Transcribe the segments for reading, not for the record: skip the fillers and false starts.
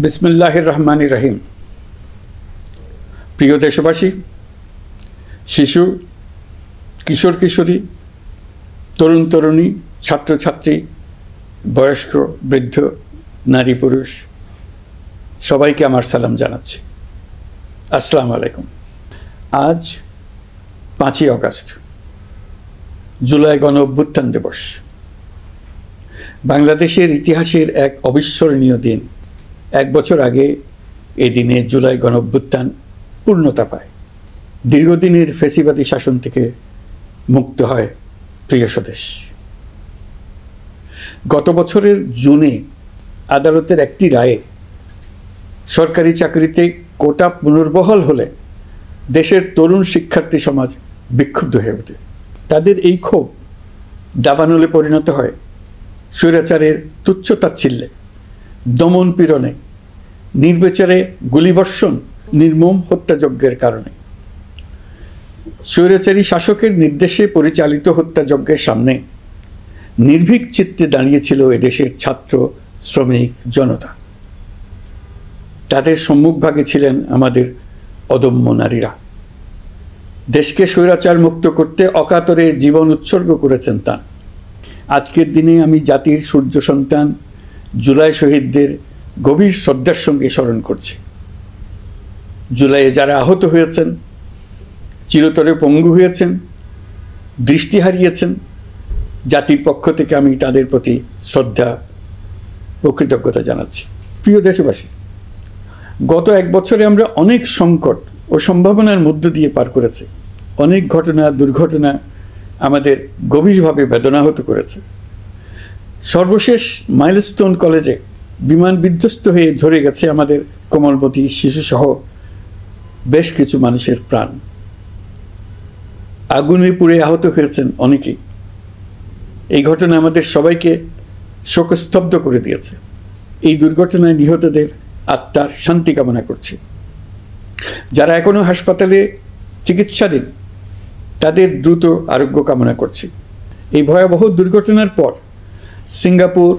বিসমিল্লাহির রহমানির রহিম। প্রিয় দেশবাসী, শিশু, কিশোর কিশোরী, তরুণ তরুণী, ছাত্রছাত্রী, বয়স্ক, বৃদ্ধ, নারী পুরুষ সবাইকে আমার সালাম জানাচ্ছি। আসসালামু আলাইকুম। আজ 5ই অগাস্ট, জুলাই গণ অভ্যুত্থান দিবস। বাংলাদেশের ইতিহাসের এক অবিস্মরণীয় দিন। 1 বছর আগে এই দিনে জুলাই গণ অভ্যুত্থান পূর্ণতা পায়। দীর্ঘদিনের ফ্যাসিবাদী শাসন থেকে মুক্ত হয় প্রিয় স্বদেশ। গত বছরের জুনে আদালতের একটি রায়ে সরকারি চাকরিতে কোটা পুনর্বহাল হলে দেশের তরুণ শিক্ষার্থী সমাজ বিক্ষুব্ধ হয়ে ওঠে। তাদের এই ক্ষোভ দাবানলে পরিণত হয় স্বৈরাচারের তুচ্ছতাচ্ছিল্যে, দমন পীড়নে, নির্বিচারে গুলিবর্ষণ, নির্মম হত্যাযজ্ঞের কারণে। স্বৈরাচারী শাসকের নির্দেশে পরিচালিত হত্যাযজ্ঞের সামনে নির্ভীক চিত্তে দাঁড়িয়েছিল এদেশের ছাত্র, শ্রমিক, জনতা। তাদের সম্মুখভাগে ছিলেন আমাদের অদম্য নারীরা। দেশকে স্বৈরাচার মুক্ত করতে অকাতরে জীবন উৎসর্গ করেছেন তাঁরা। আজকের দিনে আমি জাতির সূর্য সন্তান জুলাই শহীদদের গভীর শ্রদ্ধার সঙ্গে স্মরণ করছি। জুলাইয়ে যারা আহত হয়েছেন, চিরতরে পঙ্গু হয়েছেন, দৃষ্টি হারিয়েছেন, জাতির পক্ষ থেকে আমি তাদের প্রতি শ্রদ্ধা ও কৃতজ্ঞতা জানাচ্ছি। প্রিয় দেশবাসী, গত 1 বছরে আমরা অনেক সংকট ও সম্ভাবনার মধ্য দিয়ে পার করেছি। অনেক ঘটনা, দুর্ঘটনা আমাদের গভীরভাবে বেদনাহত করেছে। সর্বশেষ মাইলস্টোন কলেজে বিমান বিধ্বস্ত হয়ে ঝরে গেছে আমাদের কোমলমতি শিশুসহ বেশ কিছু মানুষের প্রাণ। আগুনে পুড়ে আহত হয়েছেন অনেকেই। এই ঘটনা আমাদের সবাইকে শোকস্তব্ধ করে দিয়েছে। এই দুর্ঘটনায় নিহতদের আত্মার শান্তি কামনা করছি। যারা এখনো হাসপাতালে চিকিৎসাধীন তাদের দ্রুত আরোগ্য কামনা করছি। এই ভয়াবহ দুর্ঘটনার পর সিঙ্গাপুর,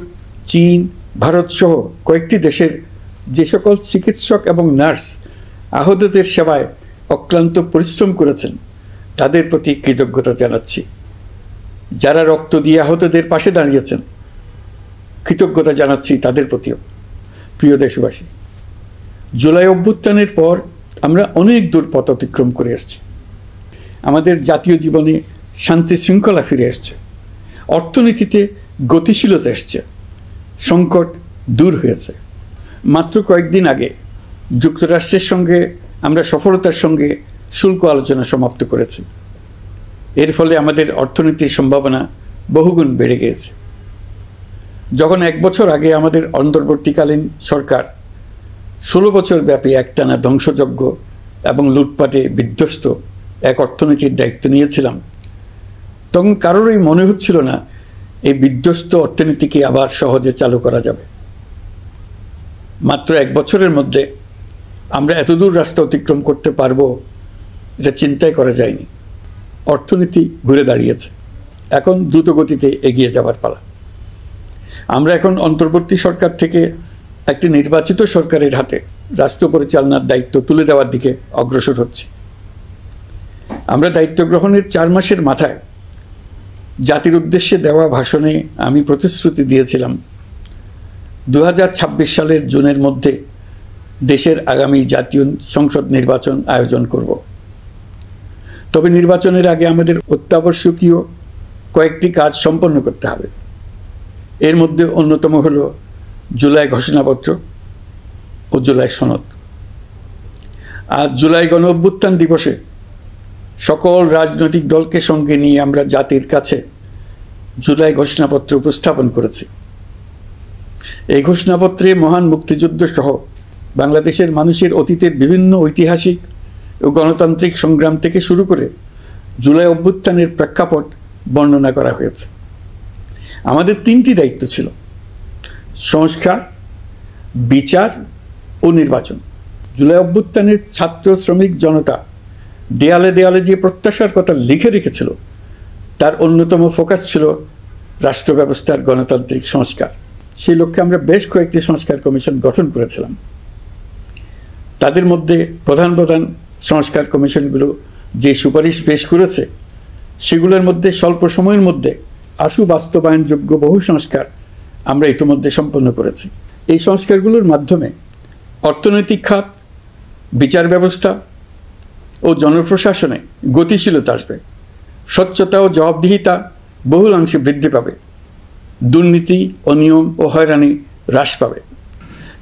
চীন, ভারত সহ কয়েকটি দেশের যে সকল চিকিৎসক এবং নার্স আহতদের সেবায় অক্লান্ত পরিশ্রম করেছেন তাদের প্রতি কৃতজ্ঞতা জানাচ্ছি। যারা রক্ত দিয়ে আহতদের পাশে দাঁড়িয়েছেন কৃতজ্ঞতা জানাচ্ছি তাদের প্রতিও। প্রিয় দেশবাসী, জুলাই অভ্যুত্থানের পর আমরা অনেক দূর পথ অতিক্রম করে এসেছি। আমাদের জাতীয় জীবনে শান্তি শৃঙ্খলা ফিরে এসছে, অর্থনীতিতে গতিশীলতা এসছে, সংকট দূর হয়েছে। মাত্র কয়েকদিন আগে যুক্তরাষ্ট্রের সঙ্গে আমরা সফলতার সঙ্গে শুল্ক আলোচনা সমাপ্ত করেছি। এর ফলে আমাদের অর্থনীতির সম্ভাবনা বহুগুণ বেড়ে গিয়েছে। যখন 1 বছর আগে আমাদের অন্তর্বর্তীকালীন সরকার 16 বছর ব্যাপী একটানা ধ্বংসযজ্ঞ এবং লুটপাটে বিধ্বস্ত এক অর্থনীতির দায়িত্ব নিয়েছিলাম, তখন কারোরই মনে হচ্ছিল না এই বিধ্বস্ত অর্থনীতিকে আবার সহজে চালু করা যাবে। মাত্র 1 বছরের মধ্যে আমরা এতদূর রাস্তা অতিক্রম করতে পারবো এটা চিন্তাই করা যায়নি। অর্থনীতি ঘুরে দাঁড়িয়েছে, এখন দ্রুত গতিতে এগিয়ে যাবার পালা। আমরা এখন অন্তর্বর্তী সরকার থেকে একটি নির্বাচিত সরকারের হাতে রাষ্ট্র পরিচালনার দায়িত্ব তুলে দেওয়ার দিকে অগ্রসর হচ্ছি। আমরা দায়িত্ব গ্রহণের 4 মাসের মাথায় জাতির উদ্দেশ্যে দেওয়া ভাষণে আমি প্রতিশ্রুতি দিয়েছিলাম 2026 সালের জুনের মধ্যে দেশের আগামী জাতীয় সংসদ নির্বাচন আয়োজন করব। তবে নির্বাচনের আগে আমাদের অত্যাবশ্যকীয় কয়েকটি কাজ সম্পন্ন করতে হবে। এর মধ্যে অন্যতম হলো জুলাই ঘোষণাপত্র ও জুলাই সনদ। আজ জুলাই গণ অভ্যুত্থান দিবসে সকল রাজনৈতিক দলকে সঙ্গে নিয়ে আমরা জাতির কাছে জুলাই ঘোষণাপত্র উপস্থাপন করেছি। এই ঘোষণাপত্রে মহান মুক্তিযুদ্ধ সহ বাংলাদেশের মানুষের অতীতের বিভিন্ন ঐতিহাসিক ও গণতান্ত্রিক সংগ্রাম থেকে শুরু করে জুলাই অভ্যুত্থানের প্রেক্ষাপট বর্ণনা করা হয়েছে। আমাদের 3টি দায়িত্ব ছিল: সংস্কার, বিচার ও নির্বাচন। জুলাই অভ্যুত্থানের ছাত্র, শ্রমিক, জনতা দেয়ালে দেয়ালে যে প্রত্যাশার কথা লিখে রেখেছিল তার অন্যতম ফোকাস ছিল রাষ্ট্র ব্যবস্থার গণতান্ত্রিক সংস্কার। সেই লক্ষ্যে আমরা বেশ কয়েকটি সংস্কার কমিশন গঠন করেছিলাম। তাদের মধ্যে প্রধান প্রধান সংস্কার কমিশনগুলো যে সুপারিশ পেশ করেছে সেগুলোর মধ্যে স্বল্প সময়ের মধ্যে আশু বাস্তবায়নযোগ্য বহু সংস্কার আমরা ইতিমধ্যে সম্পন্ন করেছি। এই সংস্কারগুলোর মাধ্যমে অর্থনৈতিক খাত, বিচার ব্যবস্থা ও জনপ্রশাসনে গতিশীলতা আসবে, স্বচ্ছতা ও জবাবদিহিতা বহুলাংশে বৃদ্ধি পাবে, দুর্নীতি, অনিয়ম ও হয়রানি হ্রাস পাবে।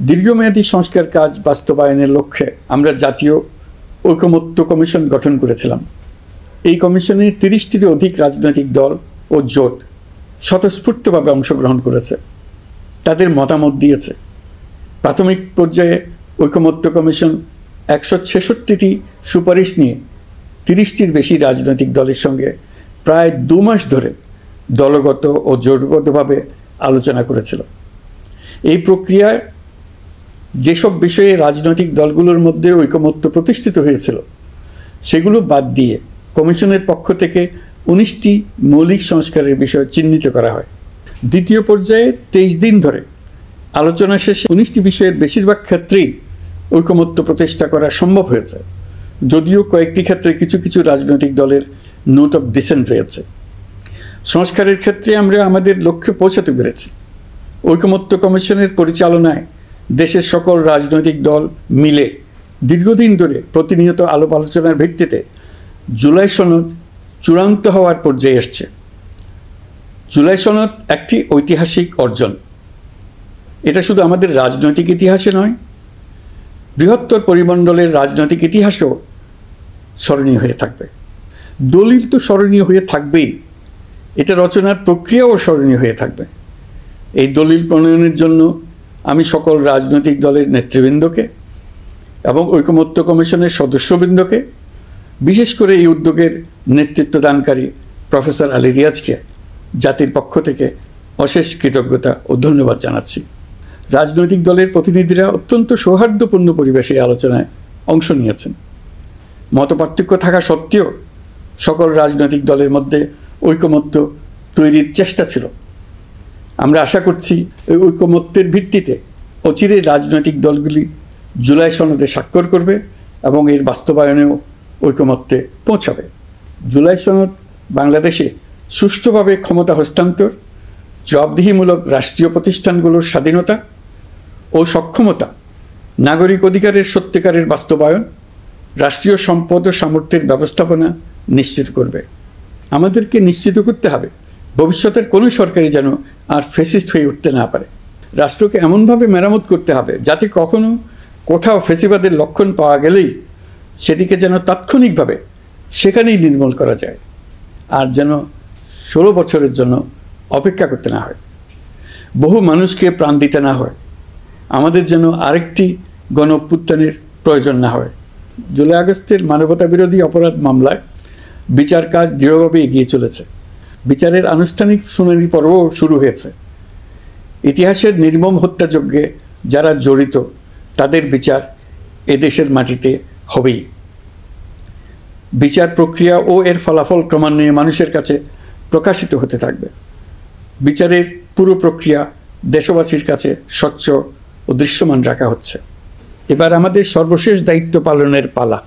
দীর্ঘমেয়াদী সংস্কার কাজ বাস্তবায়নের লক্ষ্যে আমরা জাতীয় ঐকমত্য কমিশন গঠন করেছিলাম। এই কমিশনে 30টিরও অধিক রাজনৈতিক দল ও জোট স্বতঃস্ফূর্তভাবে অংশগ্রহণ করেছে, তাদের মতামত দিয়েছে। প্রাথমিক পর্যায়ে ঐকমত্য কমিশন 166টি সুপারিশ নিয়ে 30টির বেশি রাজনৈতিক দলের সঙ্গে প্রায় 2 মাস ধরে দলগত ও জোটগতভাবে আলোচনা করেছিল। এই প্রক্রিয়ায় যেসব বিষয়ে রাজনৈতিক দলগুলোর মধ্যে ঐকমত্য প্রতিষ্ঠিত হয়েছিল সেগুলো বাদ দিয়ে কমিশনের পক্ষ থেকে 19টি মৌলিক সংস্কারের বিষয় চিহ্নিত করা হয়। দ্বিতীয় পর্যায়ে 23 দিন ধরে আলোচনা শেষে 19টি বিষয়ের বেশিরভাগ ক্ষেত্রেই ঐকমত্য প্রতিষ্ঠা করা সম্ভব হয়েছে, যদিও কয়েকটি ক্ষেত্রে কিছু কিছু রাজনৈতিক দলের নোট অফ ডিসেন্ট রয়েছে। সংস্কারের ক্ষেত্রে আমরা আমাদের লক্ষ্যে পৌঁছাতে পেরেছি। ঐকমত্য কমিশনের পরিচালনায় দেশের সকল রাজনৈতিক দল মিলে দীর্ঘদিন ধরে প্রতিনিয়ত আলাপ আলোচনার ভিত্তিতে জুলাই সনদ চূড়ান্ত হওয়ার পর্যায়ে এসছে। জুলাই সনদ একটি ঐতিহাসিক অর্জন। এটা শুধু আমাদের রাজনৈতিক ইতিহাসে নয়, বৃহত্তর পরিমণ্ডলের রাজনৈতিক ইতিহাসেও স্মরণীয় হয়ে থাকবে। দলিল তো স্মরণীয় হয়ে থাকবেই, এটা রচনার প্রক্রিয়াও স্মরণীয় হয়ে থাকবে। এই দলিল প্রণয়নের জন্য আমি সকল রাজনৈতিক দলের নেতৃবৃন্দকে এবং ঐকমত্য কমিশনের সদস্যবৃন্দকে, বিশেষ করে এই উদ্যোগের নেতৃত্ব দানকারী প্রফেসর আলী রিয়াজকে জাতির পক্ষ থেকে অশেষ কৃতজ্ঞতা ও ধন্যবাদ জানাচ্ছি। রাজনৈতিক দলের প্রতিনিধিরা অত্যন্ত সৌহার্দ্যপূর্ণ পরিবেশে আলোচনায় অংশ নিয়েছেন। মতপার্থক্য থাকা সত্ত্বেও সকল রাজনৈতিক দলের মধ্যে ঐকমত্য তৈরির চেষ্টা ছিল। আমরা আশা করছি এই ঐকমত্যের ভিত্তিতে অচিরে রাজনৈতিক দলগুলি জুলাই সনদে স্বাক্ষর করবে এবং এর বাস্তবায়নেও ঐকমত্যে পৌঁছাবে। জুলাই সনদ বাংলাদেশে সুষ্ঠুভাবে ক্ষমতা হস্তান্তর, জবাবদিহিমূলক রাষ্ট্রীয় প্রতিষ্ঠানগুলোর স্বাধীনতা ও সক্ষমতা, নাগরিক অধিকারের সত্যিকারের বাস্তবায়ন, রাষ্ট্রীয় সম্পদ ও সামর্থ্যের ব্যবস্থাপনা নিশ্চিত করবে। আমাদেরকে নিশ্চিত করতে হবে ভবিষ্যতের কোনো সরকারই যেন আর ফ্যাসিস্ট হয়ে উঠতে না পারে। রাষ্ট্রকে এমনভাবে মেরামত করতে হবে যাতে কখনো কোথাও ফ্যাসিবাদের লক্ষণ পাওয়া গেলেই সেটিকে যেন তাৎক্ষণিকভাবে সেখানেই নির্মূল করা যায়, আর যেন 16 বছরের জন্য অপেক্ষা করতে না হয়, বহু মানুষকে প্রাণ দিতে না হয়, আমাদের যেন আরেকটি গণ অভ্যুত্থানের প্রয়োজন না হয়। জুলাই আগস্টের মানবতা বিরোধী অপরাধ মামলায় বিচার কাজ দৃঢ়ভাবে এগিয়ে চলেছে। বিচারের আনুষ্ঠানিক শুনানি পর্বও শুরু হয়েছে। ইতিহাসের নির্মম হত্যাযজ্ঞে যারা জড়িত তাদের বিচার এদেশের মাটিতে হবেই। বিচার প্রক্রিয়া ও এর ফলাফল ক্রমান্বয়ে মানুষের কাছে প্রকাশিত হতে থাকবে। বিচারের পুরো প্রক্রিয়া দেশবাসীর কাছে স্বচ্ছ ও দৃশ্যমান রাখা হচ্ছে। এবার আমাদের সর্বশেষ দায়িত্ব পালনের পালা,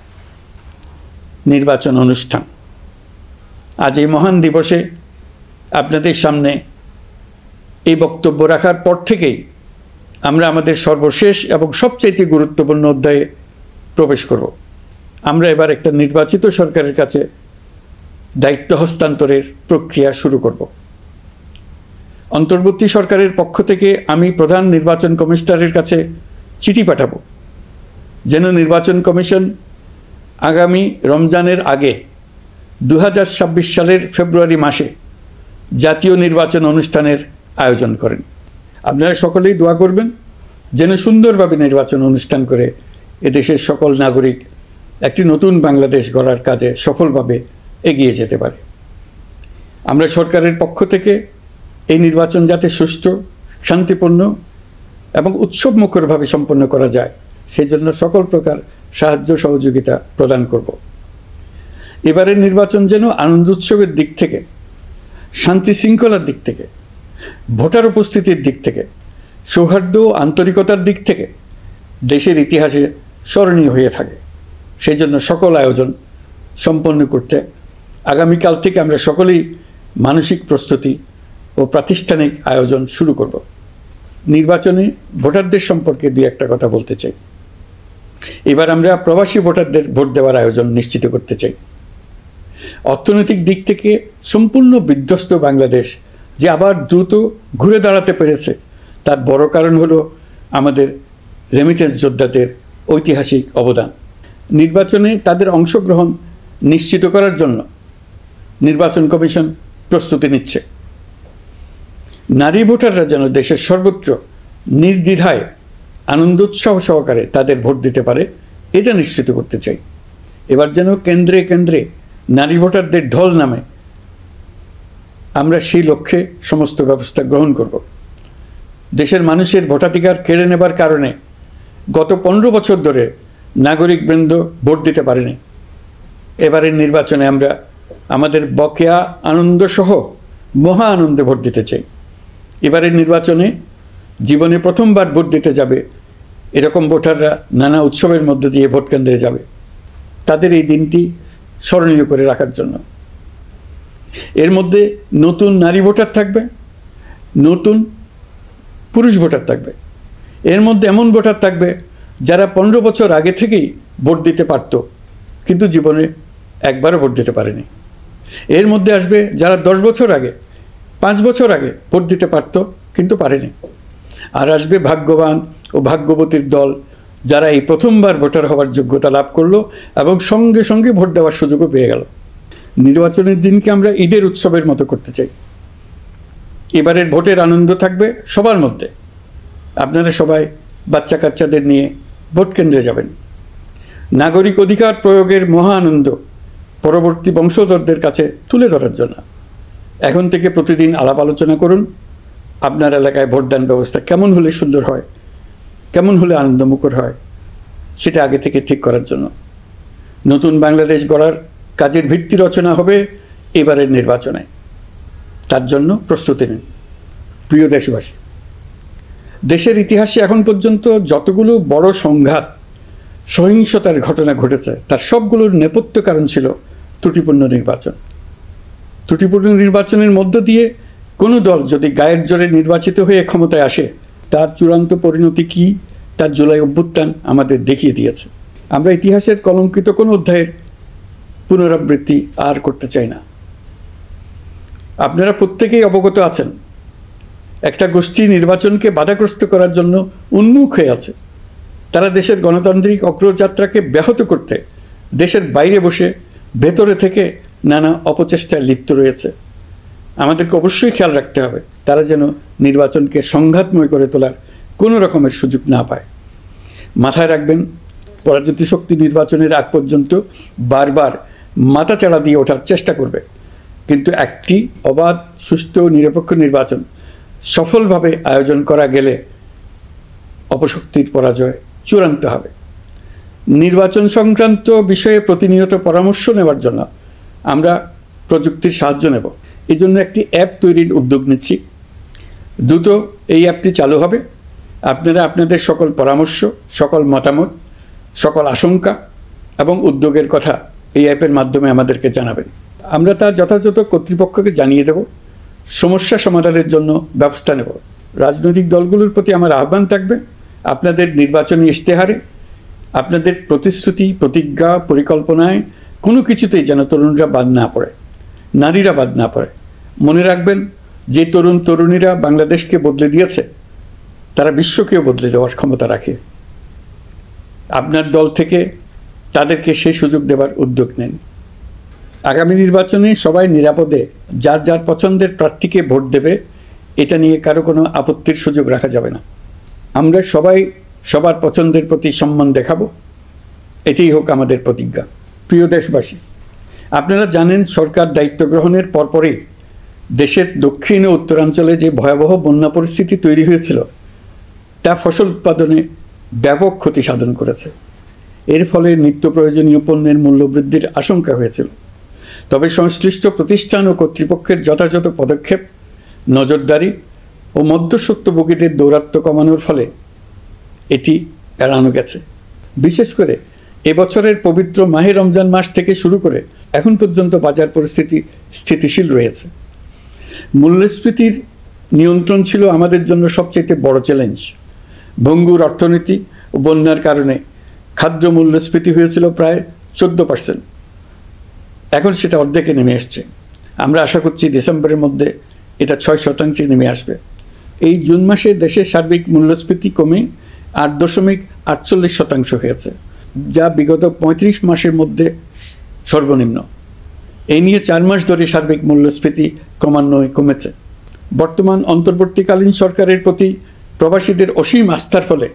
নির্বাচন অনুষ্ঠান। আজ এই মহান দিবসে আপনাদের সামনে এই বক্তব্য রাখার পর থেকেই আমরা আমাদের সর্বশেষ এবং সবচেয়ে গুরুত্বপূর্ণ অধ্যায়ে প্রবেশ করব। আমরা এবার একটা নির্বাচিত সরকারের কাছে দায়িত্ব হস্তান্তরের প্রক্রিয়া শুরু করব। অন্তর্বর্তী সরকারের পক্ষ থেকে আমি প্রধান নির্বাচন কমিশনারের কাছে চিঠি পাঠাবো যেন নির্বাচন কমিশন আগামী রমজানের আগে 2026 সালের ফেব্রুয়ারি মাসে জাতীয় নির্বাচন অনুষ্ঠানের আয়োজন করেন। আপনারা সকলেই দোয়া করবেন যেন সুন্দরভাবে নির্বাচন অনুষ্ঠান করে এদেশের সকল নাগরিক একটি নতুন বাংলাদেশ গড়ার কাজে সফলভাবে এগিয়ে যেতে পারে। আমরা সরকারের পক্ষ থেকে এই নির্বাচন যাতে সুষ্ঠু, শান্তিপূর্ণ এবং উৎসবমুখরভাবে সম্পন্ন করা যায় সেজন্য সকল প্রকার সাহায্য সহযোগিতা প্রদান করব। এবারের নির্বাচন যেন আনন্দ উৎসবের দিক থেকে, শান্তি শৃঙ্খলার দিক থেকে, ভোটার উপস্থিতির দিক থেকে সৌহার্দ্য ও আন্তরিকতার দিক থেকে দেশের ইতিহাসে স্মরণীয় হয়ে থাকে। সেই জন্য সকল আয়োজন সম্পন্ন করতে আগামীকাল থেকে আমরা সকলেই মানসিক প্রস্তুতি ও প্রাতিষ্ঠানিক আয়োজন শুরু করব। নির্বাচনে ভোটারদের সম্পর্কে দুই একটা কথা বলতে চাই। এবার আমরা প্রবাসী ভোটারদের ভোট দেওয়ার আয়োজন নিশ্চিত করতে চাই। অর্থনৈতিক দিক থেকে সম্পূর্ণ বিধ্বস্ত বাংলাদেশ যে আবার দ্রুত ঘুরে দাঁড়াতে পেরেছে, তার বড় কারণ হলো আমাদের রেমিটেন্স যোদ্ধাদের ঐতিহাসিক অবদান। নির্বাচনে তাদের অংশগ্রহণ নিশ্চিত করার জন্য নির্বাচন কমিশন প্রস্তুতি নিচ্ছে। নারী ভোটাররা যেন দেশের সর্বত্র নির্দ্বিধায় আনন্দোৎসাহ সহকারে তাদের ভোট দিতে পারে, এটা নিশ্চিত করতে চাই। এবার যেন কেন্দ্রে কেন্দ্রে নারী ভোটারদের ঢল নামে, আমরা সেই লক্ষ্যে সমস্ত ব্যবস্থা গ্রহণ করব। দেশের মানুষের ভোটাধিকার কেড়ে নেবার কারণে গত 15 বছর ধরে নাগরিকবৃন্দ ভোট দিতে পারেনি। এবারের নির্বাচনে আমরা আমাদের বকেয়া আনন্দসহ মহা আনন্দে ভোট দিতে চাই। এবারের নির্বাচনে জীবনে প্রথমবার ভোট দিতে যাবে এরকম ভোটাররা নানা উৎসবের মধ্য দিয়ে ভোট কেন্দ্রে যাবে, তাদের এই দিনটি স্মরণীয় করে রাখার জন্য। এর মধ্যে নতুন নারী ভোটার থাকবে, নতুন পুরুষ ভোটার থাকবে, এর মধ্যে এমন ভোটার থাকবে যারা 15 বছর আগে থেকেই ভোট দিতে পারত কিন্তু জীবনে একবারও ভোট দিতে পারেনি। এর মধ্যে আসবে যারা 10 বছর আগে, 5 বছর আগে ভোট দিতে পারত কিন্তু পারেনি। আর আসবে ভাগ্যবান ও ভাগ্যবতীর দল, যারা এই প্রথমবার ভোটার হওয়ার যোগ্যতা লাভ করলো এবং সঙ্গে সঙ্গে ভোট দেওয়ার সুযোগও পেয়ে গেল। নির্বাচনের দিনকে আমরা ঈদের উৎসবের মতো করতে চাই। এবারের ভোটের আনন্দ থাকবে সবার মধ্যে। আপনারা সবাই বাচ্চা কাচ্চাদের নিয়ে ভোট কেন্দ্রে যাবেন। নাগরিক অধিকার প্রয়োগের মহা আনন্দ পরবর্তী বংশধরদের কাছে তুলে ধরার জন্য এখন থেকে প্রতিদিন আলাপ আলোচনা করুন। আপনার এলাকায় ভোটদান ব্যবস্থা কেমন হলে সুন্দর হয়, কেমন হলে আনন্দমুখর হয়, সেটা আগে থেকে ঠিক করার জন্য নতুন বাংলাদেশ গড়ার কাজের ভিত্তি রচনা হবে এবারের নির্বাচনে। তার জন্য প্রস্তুতি নিন। প্রিয় দেশবাসী, দেশের ইতিহাসে এখন পর্যন্ত যতগুলো বড় সংঘাত, সহিংসতার ঘটনা ঘটেছে, তার সবগুলোর নেপথ্য কারণ ছিল ত্রুটিপূর্ণ নির্বাচন। ত্রুটিপূর্ণ নির্বাচনের মধ্য দিয়ে কোনো দল যদি গায়ের জোরে নির্বাচিত হয়ে ক্ষমতায় আসে, তার চূড়ান্ত পরিণতি কী তার জুলাই অভ্যুত্থান আমাদের দেখিয়ে দিয়েছে। আমরা ইতিহাসের কলঙ্কিত কোনো অধ্যায়ের পুনরাবৃত্তি আর করতে চাই না। আপনারা প্রত্যেকেই অবগত আছেন, একটা গোষ্ঠী নির্বাচনকে বাধাগ্রস্ত করার জন্য উন্মুখ হয়ে আছে। তারা দেশের গণতান্ত্রিক অগ্রযাত্রাকে ব্যাহত করতে দেশের বাইরে বসে ভেতরে থেকে নানা অপচেষ্টায় লিপ্ত রয়েছে। আমাদেরকে অবশ্যই খেয়াল রাখতে হবে তারা যেন নির্বাচনকে সংঘাতময় করে তোলার কোনো রকমের সুযোগ না পায়। মাথায় রাখবেন, পরাজিত শক্তি নির্বাচনের আগ পর্যন্ত বারবার মাথাচাড়া দিয়ে ওঠার চেষ্টা করবে, কিন্তু একটি অবাধ, সুষ্ঠু, নিরপেক্ষ নির্বাচন সফলভাবে আয়োজন করা গেলে অপশক্তির পরাজয় চূড়ান্ত হবে। নির্বাচন সংক্রান্ত বিষয়ে প্রতিনিয়ত পরামর্শ নেওয়ার জন্য আমরা প্রযুক্তির সাহায্য নেব। এই জন্য একটি অ্যাপ তৈরির উদ্যোগ নিচ্ছি। দ্রুত এই অ্যাপটি চালু হবে। আপনারা আপনাদের সকল পরামর্শ, সকল মতামত, সকল আশঙ্কা এবং উদ্যোগের কথা এই অ্যাপের মাধ্যমে আমাদেরকে জানাবেন। আমরা তা যথাযথ কর্তৃপক্ষকে জানিয়ে দেব, সমস্যা সমাধানের জন্য ব্যবস্থা নেব। রাজনৈতিক দলগুলোর প্রতি আমার আহ্বান থাকবে, আপনাদের নির্বাচনী ইশতেহারে, আপনাদের প্রতিশ্রুতি, প্রতিজ্ঞা, পরিকল্পনায় কোনো কিছুতেই যেন তরুণরা বাদ না পড়ে, নারীরা বাদ না পড়ে। মনে রাখবেন, যে তরুণ তরুণীরা বাংলাদেশকে বদলে দিয়েছে, তারা বিশ্বকেও বদলে দেওয়ার ক্ষমতা রাখে। আপনার দল থেকে তাদেরকে সেই সুযোগ দেওয়ার উদ্যোগ নেন। আগামী নির্বাচনে সবাই নিরাপদে যার যার পছন্দের প্রার্থীকে ভোট দেবে, এটা নিয়ে কারো কোনো আপত্তির সুযোগ রাখা যাবে না। আমরা সবাই সবার পছন্দের প্রতি সম্মান দেখাবো, এটাই হোক আমাদের প্রতিজ্ঞা। প্রিয় দেশবাসী, আপনারা জানেন, সরকার দায়িত্ব গ্রহণের পরপরই দেশের দক্ষিণ ও উত্তরাঞ্চলে যে ভয়াবহ বন্যা পরিস্থিতি তৈরি হয়েছিল, তা ফসল উৎপাদনে ব্যাপক ক্ষতি সাধন করেছে। এর ফলে নিত্য প্রয়োজনীয় পণ্যের মূল্যবৃদ্ধির আশঙ্কা হয়েছিল। তবে সংশ্লিষ্ট প্রতিষ্ঠান ও কর্তৃপক্ষের যথাযথ পদক্ষেপ, নজরদারি ও মধ্যস্বত্বভোগীদের দৌরাত্ম্য কমানোর ফলে এটি এড়ানো গেছে। বিশেষ করে এবছরের পবিত্র মাহে রমজান মাস থেকে শুরু করে এখন পর্যন্ত বাজার পরিস্থিতি স্থিতিশীল রয়েছে। মূল্যস্ফীতির নিয়ন্ত্রণ ছিল আমাদের জন্য সবচেয়ে বড় চ্যালেঞ্জ। ভঙ্গুর অর্থনীতি ও বন্যার কারণে খাদ্য মূল্যস্ফীতি হয়েছিল প্রায় 14%। এখন সেটা অর্ধেকে নেমে আসছে। আমরা আশা করছি ডিসেম্বরের মধ্যে এটা 6% নেমে আসবে। এই জুন মাসে দেশের সার্বিক মূল্যস্ফীতি কমে 8.48% হয়েছে, যা বিগত 35 মাসের মধ্যে সর্বনিম্ন। এই নিয়ে 4 মাস ধরে সার্বিক মূল্যস্ফীতি ক্রমান্বয়ে কমেছে। বর্তমান অন্তর্বর্তীকালীন সরকারের প্রতি প্রবাসীদের অসীম আস্থার ফলে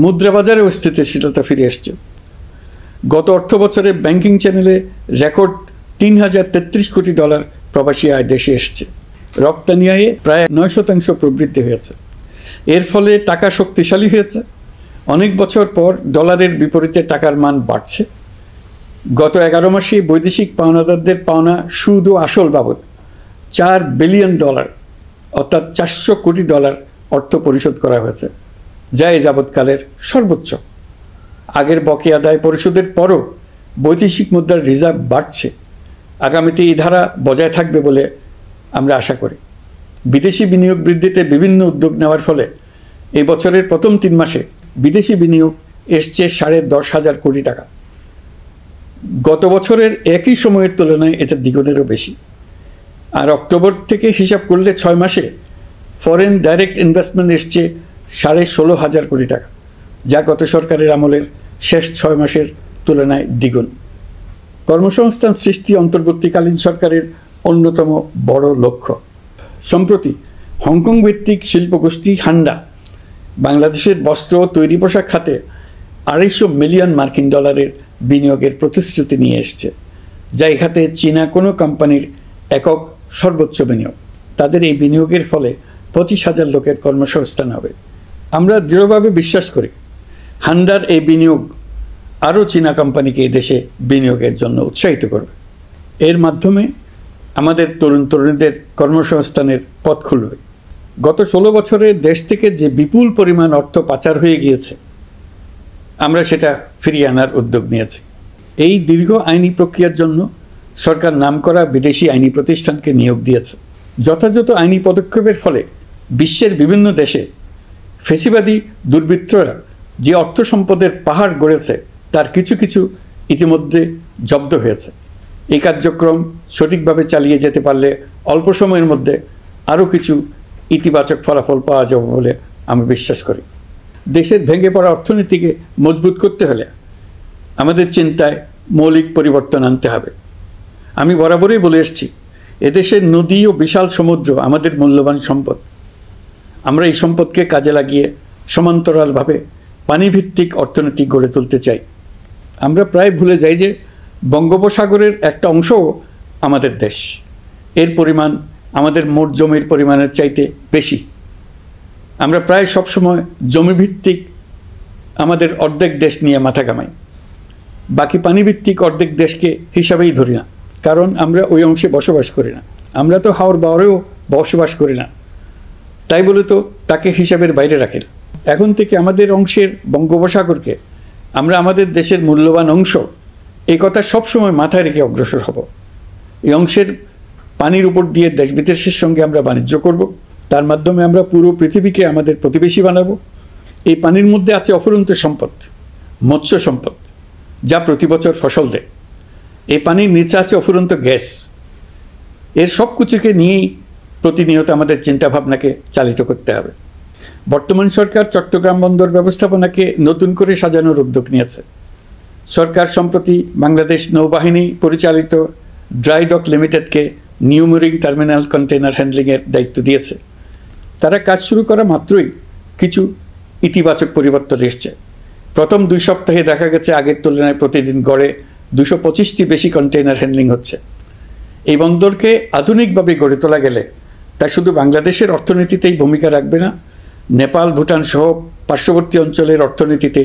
মুদ্রাবাজারেও স্থিতিশীলতা ফিরে আসছে। গত অর্থ বছরে ব্যাংকিং চ্যানেলে রেকর্ড $3033 কোটি প্রবাসী আয় দেশে এসছে। রপ্তানি আয়ে প্রায় 9% প্রবৃদ্ধি হয়েছে। এর ফলে টাকা শক্তিশালী হয়েছে। অনেক বছর পর ডলারের বিপরীতে টাকার মান বাড়ছে। গত 11 মাসে বৈদেশিক পাওনাদারদের পাওনা সুদ ও আসল বাবদ $4 বিলিয়ন অর্থাৎ $400 কোটি অর্থ পরিশোধ করা হয়েছে, যা এ যাবৎকালের সর্বোচ্চ। আগের বকেয়া আদায় পরিশোধের পরও বৈদেশিক মুদ্রার রিজার্ভ বাড়ছে। আগামীতে এই ধারা বজায় থাকবে বলে আমরা আশা করি। বিদেশি বিনিয়োগ বৃদ্ধিতে বিভিন্ন উদ্যোগ নেওয়ার ফলে এই বছরের প্রথম 3 মাসে বিদেশি বিনিয়োগ এসছে $10,500 কোটি। গত বছরের একই সময়ের তুলনায় এটা দ্বিগুণেরও বেশি। আর অক্টোবর থেকে হিসাব করলে 6 মাসে ফরেন ডাইরেক্ট ইনভেস্টমেন্ট এসছে $16,500 কোটি, যা গত সরকারের আমলের শেষ 6 মাসের তুলনায় দ্বিগুণ। কর্মসংস্থান সৃষ্টি অন্তর্বর্তীকালীন সরকারের অন্যতম বড় লক্ষ্য। সম্প্রতি হংকং ভিত্তিক শিল্পগোষ্ঠী হান্ডা বাংলাদেশের বস্ত্র ও তৈরি পোশাক খাতে $250 মিলিয়ন বিনিয়োগের প্রতিশ্রুতি নিয়ে এসছে, যা এই খাতে চীনা কোনো কোম্পানির একক সর্বোচ্চ বিনিয়োগ। তাদের এই বিনিয়োগের ফলে 25,000 লোকের কর্মসংস্থান হবে। আমরা দৃঢ়ভাবে বিশ্বাস করি হান্ডার এই বিনিয়োগ আরও চীনা কোম্পানিকে এই দেশে বিনিয়োগের জন্য উৎসাহিত করবে। এর মাধ্যমে আমাদের তরুণ তরুণীদের কর্মসংস্থানের পথ খুলবে। গত 16 বছরে দেশ থেকে যে বিপুল পরিমাণ অর্থ পাচার হয়ে গিয়েছে, আমরা সেটা ফিরিয়ে আনার উদ্যোগ নিয়েছি। এই দীর্ঘ আইনি প্রক্রিয়ার জন্য সরকার নামকরা বিদেশি আইনি প্রতিষ্ঠানকে নিয়োগ দিয়েছে। যথাযথ আইনি পদক্ষেপের ফলে বিশ্বের বিভিন্ন দেশে ফেসিবাদী দুর্বৃত্তরা যে অর্থ সম্পদের পাহাড় গড়েছে তার কিছু কিছু ইতিমধ্যে জব্দ হয়েছে। এই কার্যক্রম সঠিকভাবে চালিয়ে যেতে পারলে অল্প সময়ের মধ্যে আরও কিছু ইতিবাচক ফলাফল পাওয়া যাবে বলে আমি বিশ্বাস করি। দেশের ভেঙে পড়া অর্থনীতিকে মজবুত করতে হলে আমাদের চিন্তায় মৌলিক পরিবর্তন আনতে হবে। আমি বরাবরই বলে এসেছি, এদেশের নদী ও বিশাল সমুদ্র আমাদের মূল্যবান সম্পদ। আমরা এই সম্পদকে কাজে লাগিয়ে সমান্তরালভাবে পানিভিত্তিক অর্থনীতি গড়ে তুলতে চাই। আমরা প্রায় ভুলে যাই যে বঙ্গোপসাগরের একটা অংশও আমাদের দেশ। এর পরিমাণ আমাদের মোট জমির পরিমাণের চাইতে বেশি। আমরা প্রায় সবসময় জমিভিত্তিক আমাদের অর্ধেক দেশ নিয়ে মাথা ঘামাই, বাকি পানিভিত্তিক অর্ধেক দেশকে হিসাবেই ধরি না, কারণ আমরা ওই অংশে বসবাস করি না। আমরা তো হাওর বাওরেও বসবাস করি না, তাই বলে তো তাকে হিসাবের বাইরে রাখেন। এখন থেকে আমাদের অংশের বঙ্গোপসাগরকে আমরা আমাদের দেশের মূল্যবান অংশ, এই কথা সবসময় মাথায় রেখে অগ্রসর হব। এই অংশের পানির উপর দিয়ে দেশ বিদেশের সঙ্গে আমরা বাণিজ্য করব। তার মাধ্যমে আমরা পুরো পৃথিবীকে আমাদের প্রতিবেশী বানাবো। এই পানির মধ্যে আছে অফুরন্ত সম্পদ, মৎস্য সম্পদ, যা প্রতি বছর ফসল দেয়। এই পানির নিচে আছে অফুরন্ত গ্যাস। এর সব কিছুকে নিয়েই প্রতিনিয়ত আমাদের চিন্তাভাবনাকে চালিত করতে হবে। বর্তমান সরকার চট্টগ্রাম বন্দর ব্যবস্থাপনাকে নতুন করে সাজানোর উদ্যোগ নিয়েছে। সরকার সম্প্রতি বাংলাদেশ নৌবাহিনী পরিচালিত ড্রাই ডক লিমিটেডকে নিউ মুরিং টার্মিনাল কন্টেইনার হ্যান্ডলিংয়ের দায়িত্ব দিয়েছে। তারা কাজ শুরু করা মাত্রই কিছু ইতিবাচক পরিবর্তন এসছে। প্রথম 2 সপ্তাহে দেখা গেছে আগের তুলনায় প্রতিদিন গড়ে 225টি বেশি কন্টেইনার হ্যান্ডলিং হচ্ছে। এই বন্দরকে আধুনিকভাবে গড়ে তোলা গেলে তা শুধু বাংলাদেশের অর্থনীতিতেই ভূমিকা রাখবে না, নেপাল, ভুটান সহ পার্শ্ববর্তী অঞ্চলের অর্থনীতিতে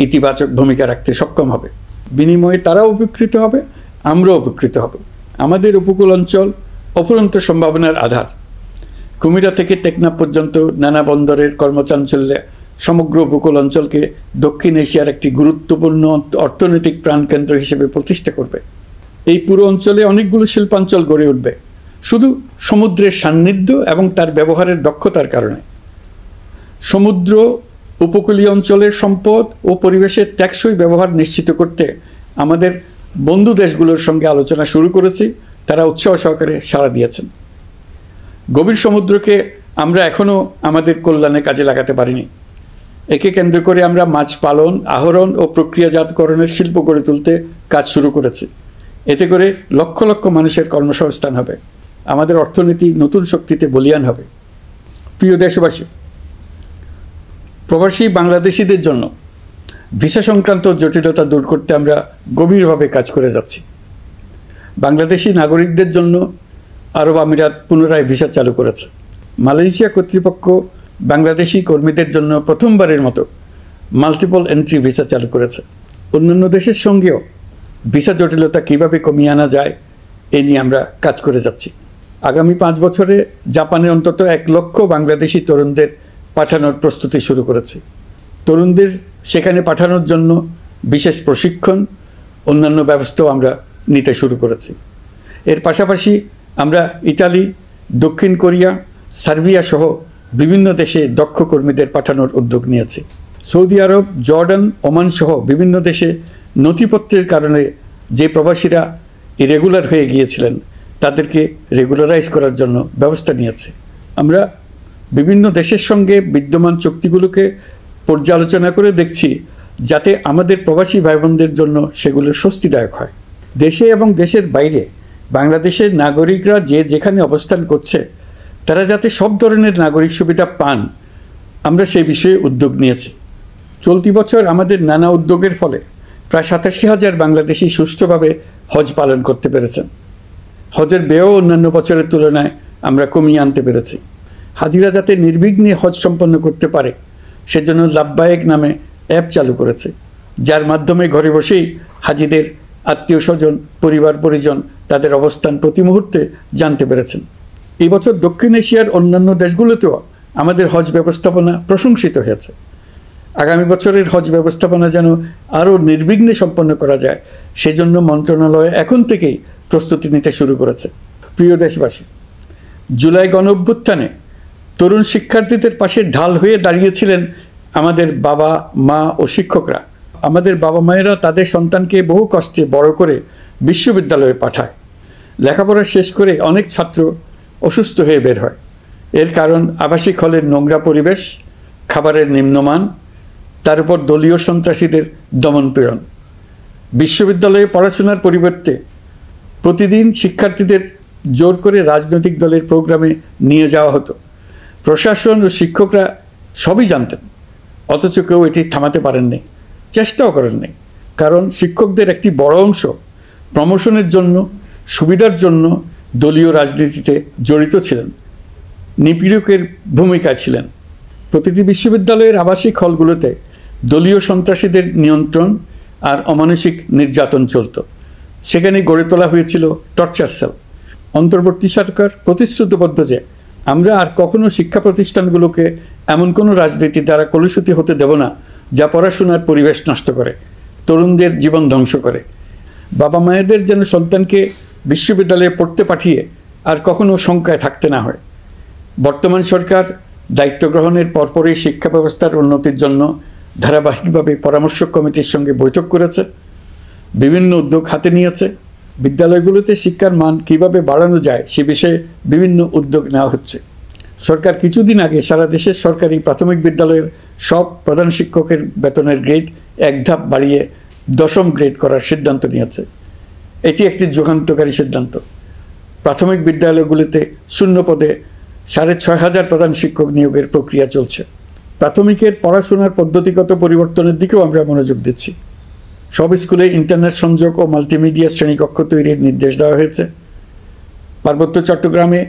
ইতিবাচক ভূমিকা রাখতে সক্ষম হবে। বিনিময়ে তারাও উপকৃত হবে, আমরাও উপকৃত হব। আমাদের উপকূল অঞ্চল অফুরন্ত সম্ভাবনার আধার। কুমিরা থেকে টেকনাফ পর্যন্ত নানা বন্দরের কর্মচাঞ্চল্যে সমগ্র উপকূল অঞ্চলকে দক্ষিণ এশিয়ার একটি গুরুত্বপূর্ণ অর্থনৈতিক প্রাণকেন্দ্র হিসেবে প্রতিষ্ঠা করবে। এই পুরো অঞ্চলে অনেকগুলো শিল্পাঞ্চল গড়ে উঠবে শুধু সমুদ্রের সান্নিধ্য এবং তার ব্যবহারের দক্ষতার কারণে। সমুদ্র উপকূলীয় অঞ্চলের সম্পদ ও পরিবেশের টেকসই ব্যবহার নিশ্চিত করতে আমাদের বন্ধু দেশগুলোর সঙ্গে আলোচনা শুরু করেছি। তারা উৎসাহ সহকারে সাড়া দিয়েছেন। গভীর সমুদ্রকে আমরা এখনও আমাদের কল্যাণে কাজে লাগাতে পারিনি। একে কেন্দ্র করে আমরা মাছ পালন, আহরণ ও প্রক্রিয়াজাতকরণের শিল্প গড়ে তুলতে কাজ শুরু করেছি। এতে করে লক্ষ লক্ষ মানুষের কর্মসংস্থান হবে, আমাদের অর্থনীতি নতুন শক্তিতে বলীয়ান হবে। প্রিয় দেশবাসী, প্রবাসী বাংলাদেশিদের জন্য ভিসা সংক্রান্ত জটিলতা দূর করতে আমরা গভীরভাবে কাজ করে যাচ্ছি। বাংলাদেশি নাগরিকদের জন্য আরব আমিরাত পুনরায় ভিসা চালু করেছে। মালয়েশিয়া কর্তৃপক্ষ বাংলাদেশি কর্মীদের জন্য প্রথমবারের মতো মাল্টিপল এন্ট্রি ভিসা চালু করেছে। অন্যান্য দেশের সঙ্গেও ভিসা জটিলতা কীভাবে কমিয়ে আনা যায় এ নিয়ে আমরা কাজ করে যাচ্ছি। আগামী 5 বছরে জাপানে অন্তত 1 লক্ষ বাংলাদেশি তরুণদের পাঠানোর প্রস্তুতি শুরু করেছি। তরুণদের সেখানে পাঠানোর জন্য বিশেষ প্রশিক্ষণ, অন্যান্য ব্যবস্থাও আমরা নিতে শুরু করেছি। এর পাশাপাশি আমরা ইতালি, দক্ষিণ কোরিয়া, সার্বিয়া সহ বিভিন্ন দেশে দক্ষ কর্মীদের পাঠানোর উদ্যোগ নিয়েছি। সৌদি আরব, জর্ডান, ওমান সহ বিভিন্ন দেশে নথিপত্রের কারণে যে প্রবাসীরা ইরেগুলার হয়ে গিয়েছিলেন তাদেরকে রেগুলারাইজ করার জন্য ব্যবস্থা নিয়েছে। আমরা বিভিন্ন দেশের সঙ্গে বিদ্যমান চুক্তিগুলোকে পর্যালোচনা করে দেখছি যাতে আমাদের প্রবাসী ভাই বোনদের জন্য সেগুলো স্বস্তিদায়ক হয়। দেশে এবং দেশের বাইরে বাংলাদেশের নাগরিকরা যে যেখানে অবস্থান করছে তারা যাতে সব ধরনের নাগরিক সুবিধা পান, আমরা সেই বিষয়ে উদ্যোগ নিয়েছি। চলতি বছর আমাদের নানা উদ্যোগের ফলে প্রায় 87,000 বাংলাদেশি সুষ্ঠুভাবে হজ পালন করতে পেরেছেন। হজের ব্যয়ও অন্যান্য বছরের তুলনায় আমরা কমিয়ে আনতে পেরেছি। হাজিরা যাতে নির্বিঘ্নে হজ সম্পন্ন করতে পারে সেজন্য লাব্বায়েক নামে অ্যাপ চালু করেছে, যার মাধ্যমে ঘরে বসেই হাজিদের আত্মীয় স্বজন, পরিবার পরিজন তাদের অবস্থান প্রতি মুহূর্তে জানতে পেরেছেন। এই বছর দক্ষিণ এশিয়ার অন্যান্য দেশগুলোতেও আমাদের হজ ব্যবস্থাপনা প্রশংসিত হয়েছে। আগামী বছরের হজ ব্যবস্থাপনা যেন আরও নির্বিঘ্নে সম্পন্ন করা যায় সেজন্য মন্ত্রণালয় এখন থেকেই প্রস্তুতি নিতে শুরু করেছে। প্রিয় দেশবাসী, জুলাই গণঅভ্যুত্থানে তরুণ শিক্ষার্থীদের পাশে ঢাল হয়ে দাঁড়িয়েছিলেন আমাদের বাবা মা ও শিক্ষকরা। আমাদের বাবা মায়েরা তাদের সন্তানকে বহু কষ্টে বড় করে বিশ্ববিদ্যালয়ে পাঠায়। লেখাপড়া শেষ করে অনেক ছাত্র অসুস্থ হয়ে বের হয়। এর কারণ আবাসিক হলের নোংরা পরিবেশ, খাবারের নিম্নমান, তার উপর দলীয় সন্ত্রাসীদের দমনপীড়ন। বিশ্ববিদ্যালয়ে পড়াশোনার পরিবর্তে প্রতিদিন শিক্ষার্থীদের জোর করে রাজনৈতিক দলের প্রোগ্রামে নিয়ে যাওয়া হতো। প্রশাসন ও শিক্ষকরা সবই জানতেন, অথচ কেউ এটি থামাতে পারেননি, চেষ্টাও করেননি। কারণ শিক্ষকদের একটি বড় অংশ প্রমোশনের জন্য, সুবিধার জন্য দলীয় রাজনীতিতে জড়িত ছিলেন, নিপীড়কের ভূমিকায় ছিলেন। প্রতিটি বিশ্ববিদ্যালয়ের আবাসিক হলগুলোতে দলীয় সন্ত্রাসীদের নিয়ন্ত্রণ আর অমানসিক নির্যাতন চলত। সেখানে গড়ে তোলা হয়েছিল টর্চার সেল। অন্তর্বর্তী সরকার প্রতিশ্রুতিবদ্ধ যে আমরা আর কখনো শিক্ষা প্রতিষ্ঠানগুলোকে এমন কোনো রাজনীতি দ্বারা কলুষিত হতে দেব না যা পড়াশোনার পরিবেশ নষ্ট করে, তরুণদের জীবন ধ্বংস করে। বাবা মায়েদের যেন সন্তানকে বিশ্ববিদ্যালয়ে পড়তে পাঠিয়ে আর কখনো শঙ্কায় থাকতে না হয়। বর্তমান সরকার দায়িত্ব গ্রহণের পরপরই শিক্ষা ব্যবস্থার উন্নতির জন্য ধারাবাহিকভাবে পরামর্শ কমিটির সঙ্গে বৈঠক করেছে, বিভিন্ন উদ্যোগ হাতে নিয়েছে। বিদ্যালয়গুলোতে শিক্ষার মান কীভাবে বাড়ানো যায় সে বিষয়ে বিভিন্ন উদ্যোগ নেওয়া হচ্ছে। সরকার কিছুদিন আগে সারা দেশের সরকারি প্রাথমিক বিদ্যালয়ের সব প্রধান শিক্ষকের বেতনের গ্রেড 1 ধাপ বাড়িয়ে 10ম গ্রেড করার সিদ্ধান্ত নিয়েছে। এটি একটি যুগান্তকারী সিদ্ধান্ত। প্রাথমিক বিদ্যালয়গুলিতে শূন্য পদে 6,500 প্রধান শিক্ষক নিয়োগের প্রক্রিয়া চলছে। প্রাথমিকের পড়াশোনার পদ্ধতিগত পরিবর্তনের দিকেও আমরা মনোযোগ দিচ্ছি। সব স্কুলে ইন্টারনেট সংযোগ ও মাল্টিমিডিয়া শ্রেণীকক্ষ তৈরির নির্দেশ দেওয়া হয়েছে। পার্বত্য চট্টগ্রামে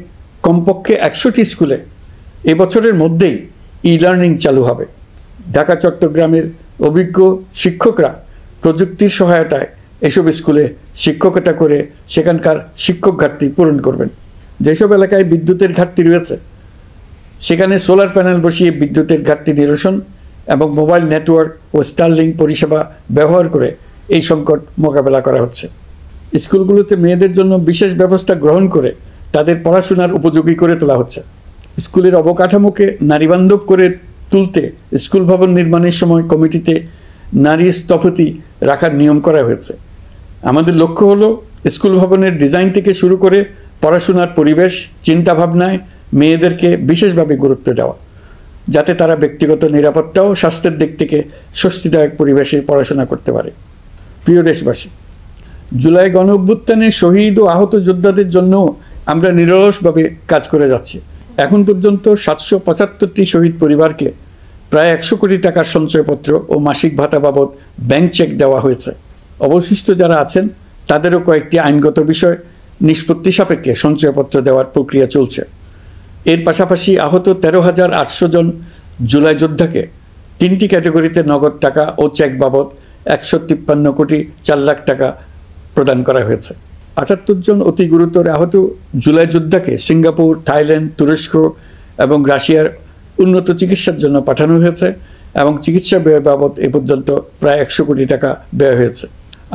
কমপক্ষে 100টি স্কুলে এবছরের মধ্যেই ই-লার্নিং চালু হবে। ঢাকা চট্টগ্রামের অভিজ্ঞ শিক্ষকরা প্রযুক্তির সহায়তায় এসব স্কুলে শিক্ষকতা করে সেখানকার শিক্ষক ঘাটতি পূরণ করবেন। যেসব এলাকায় বিদ্যুতের ঘাটতি রয়েছে সেখানে সোলার প্যানেল বসিয়ে বিদ্যুতের ঘাটতি নিরসন এবং মোবাইল নেটওয়ার্ক ও স্টারলিংক পরিষেবা ব্যবহার করে এই সংকট মোকাবেলা করা হচ্ছে। স্কুলগুলোতে মেয়েদের জন্য বিশেষ ব্যবস্থা গ্রহণ করে তাদের পড়াশোনার উপযোগী করে তোলা হচ্ছে। স্কুলের অবকাঠামোকে নারীবান্ধব করে তুলতে স্কুল ভবন নির্মাণের সময় কমিটিতে নারী স্থপতি রাখার নিয়ম করা হয়েছে। আমাদের লক্ষ্য হলো স্কুল ভবনের ডিজাইন থেকে শুরু করে পড়াশোনার পরিবেশ চিন্তাভাবনায় মেয়েদেরকে বিশেষভাবে গুরুত্ব দেওয়া, যাতে তারা ব্যক্তিগত নিরাপত্তা ও স্বাস্থ্যের দিক থেকে স্বস্তিদায়ক পরিবেশে পড়াশোনা করতে পারে। প্রিয় দেশবাসী, জুলাই গণ অভ্যুত্থানে শহীদ ও আহত যোদ্ধাদের জন্য আমরা নিরলসভাবে কাজ করে যাচ্ছি। এখন পর্যন্ত 775টি শহীদ পরিবারকে প্রায় 100 কোটি টাকার সঞ্চয়পত্র ও মাসিক ভাতা বাবদ ব্যাংক চেক দেওয়া হয়েছে। অবশিষ্ট যারা আছেন তাদেরও কয়েকটি আইনগত বিষয় নিষ্পত্তি সাপেক্ষে সঞ্চয়পত্র দেওয়ার প্রক্রিয়া চলছে। এর পাশাপাশি আহত 13,800 জন জুলাই যোদ্ধাকে 3টি ক্যাটাগরিতে নগদ টাকা ও চেক বাবদ 153 কোটি 4 লাখ টাকা প্রদান করা হয়েছে। 78 জন অতি গুরুতর আহত জুলাই যোদ্ধাকে সিঙ্গাপুর, থাইল্যান্ড, তুরস্ক এবং রাশিয়ার উন্নত চিকিৎসার জন্য পাঠানো হয়েছে এবং চিকিৎসা ব্যয় বাবদ এ পর্যন্ত প্রায় 100 কোটি টাকা ব্যয় হয়েছে।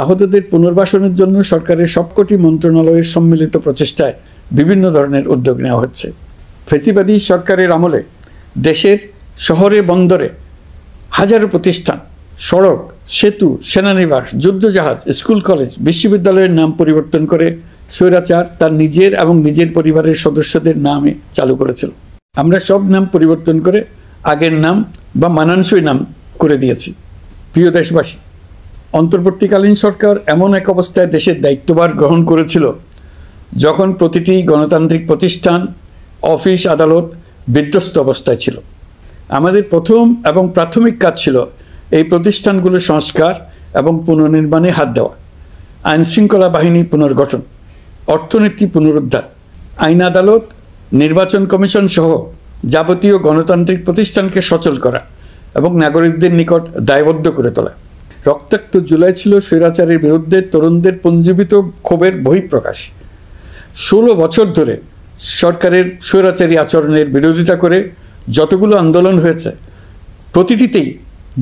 আহতদের পুনর্বাসনের জন্য সরকারের সবকটি মন্ত্রণালয়ের সম্মিলিত প্রচেষ্টায় বিভিন্ন ধরনের উদ্যোগ নেওয়া হচ্ছে। ফেসিবাদী সরকারের আমলে দেশের শহরে বন্দরে হাজারো প্রতিষ্ঠান, সড়ক, সেতু, সেনানিবাস, যুদ্ধজাহাজ, স্কুল, কলেজ, বিশ্ববিদ্যালয়ের নাম পরিবর্তন করে স্বৈরাচার তার নিজের এবং নিজের পরিবারের সদস্যদের নামে চালু করেছিল। আমরা সব নাম পরিবর্তন করে আগের নাম বা মানানসই নাম করে দিয়েছি। প্রিয় দেশবাসী, অন্তর্বর্তীকালীন সরকার এমন এক অবস্থায় দেশের দায়িত্বভার গ্রহণ করেছিল যখন প্রতিটি গণতান্ত্রিক প্রতিষ্ঠান, অফিস, আদালত বিধ্বস্ত অবস্থায় ছিল। আমাদের প্রথম এবং প্রাথমিক কাজ ছিল এই প্রতিষ্ঠানগুলোর সংস্কার এবং পুনর্নির্মাণে হাত দেওয়া, আইনশৃঙ্খলা বাহিনী পুনর্গঠন, অর্থনীতি পুনরুদ্ধার, আইন আদালত, নির্বাচন কমিশন সহ যাবতীয় গণতান্ত্রিক প্রতিষ্ঠানকে সচল করা এবং নাগরিকদের নিকট দায়বদ্ধ করে তোলা। রক্তাক্ত জুলাই ছিল স্বৈরাচারের বিরুদ্ধে তরুণদের পুঞ্জীবিত ক্ষোভের বহিঃপ্রকাশ। 16 বছর ধরে সরকারের স্বৈরাচারী আচরণের বিরোধিতা করে যতগুলো আন্দোলন হয়েছে প্রতিটিতেই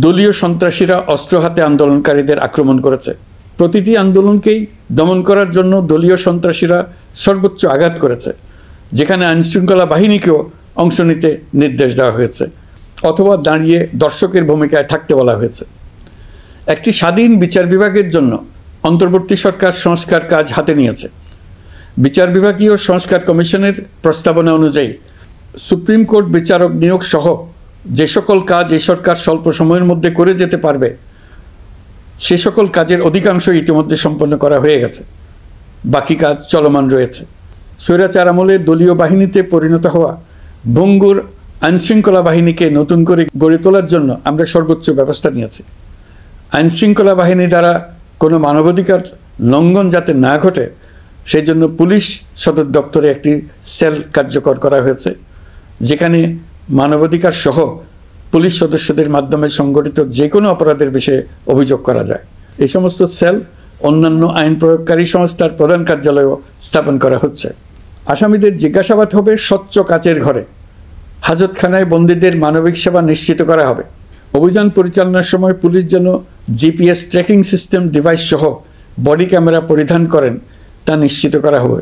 দলীয় সন্ত্রাসীরা অস্ত্র হাতে আন্দোলনকারীদের আক্রমণ করেছে। প্রতিটি আন্দোলনকেই দমন করার জন্য দলীয় সন্ত্রাসীরা সর্বোচ্চ আঘাত করেছে, যেখানে আইনশৃঙ্খলা বাহিনীকেও অংশ নিতে নির্দেশ দেওয়া হয়েছে অথবা দাঁড়িয়ে দর্শকের ভূমিকায় থাকতে বলা হয়েছে। একটি স্বাধীন বিচার বিভাগের জন্য অন্তর্বর্তী সরকার সংস্কার কাজ হাতে নিয়েছে। বিচার বিভাগীয় সংস্কার কমিশনের প্রস্তাবনা অনুযায়ী সুপ্রিম কোর্ট বিচারক নিয়োগ সহ যে সকল কাজ এই সরকার স্বল্প সময়ের মধ্যে করে যেতে পারবে সে সকল কাজের অধিকাংশ ইতিমধ্যে সম্পন্ন করা হয়ে গেছে, বাকি কাজ চলমান রয়েছে। স্বৈরাচার আমলে দলীয় বাহিনীতে পরিণত হওয়া ভঙ্গুর আইনশৃঙ্খলা বাহিনীকে নতুন করে গড়ে তোলার জন্য আমরা সর্বোচ্চ ব্যবস্থা নিয়েছি। আইনশৃঙ্খলা বাহিনী দ্বারা কোনো মানবাধিকার লঙ্ঘন যাতে না ঘটে সেই জন্য পুলিশ সদর দপ্তরে একটি সেল কার্যকর করা হয়েছে, যেখানে মানবাধিকার সহ পুলিশ সদস্যদের মাধ্যমে সংগঠিত যে কোনো অপরাধের বিষয়ে অভিযোগ করা যায়। এই সমস্ত সেল অন্যান্য আইন প্রয়োগকারী সংস্থার প্রধান কার্যালয়ও স্থাপন করা হচ্ছে। আসামিদের জিজ্ঞাসাবাদ হবে স্বচ্ছ কাচের ঘরে। হাজতখানায় বন্দীদের মানবিক সেবা নিশ্চিত করা হবে। অভিযান পরিচালনার সময় পুলিশ যেন জিপিএস ট্র্যাকিং সিস্টেম ডিভাইস সহ বডি ক্যামেরা পরিধান করেন তা নিশ্চিত করা হবে।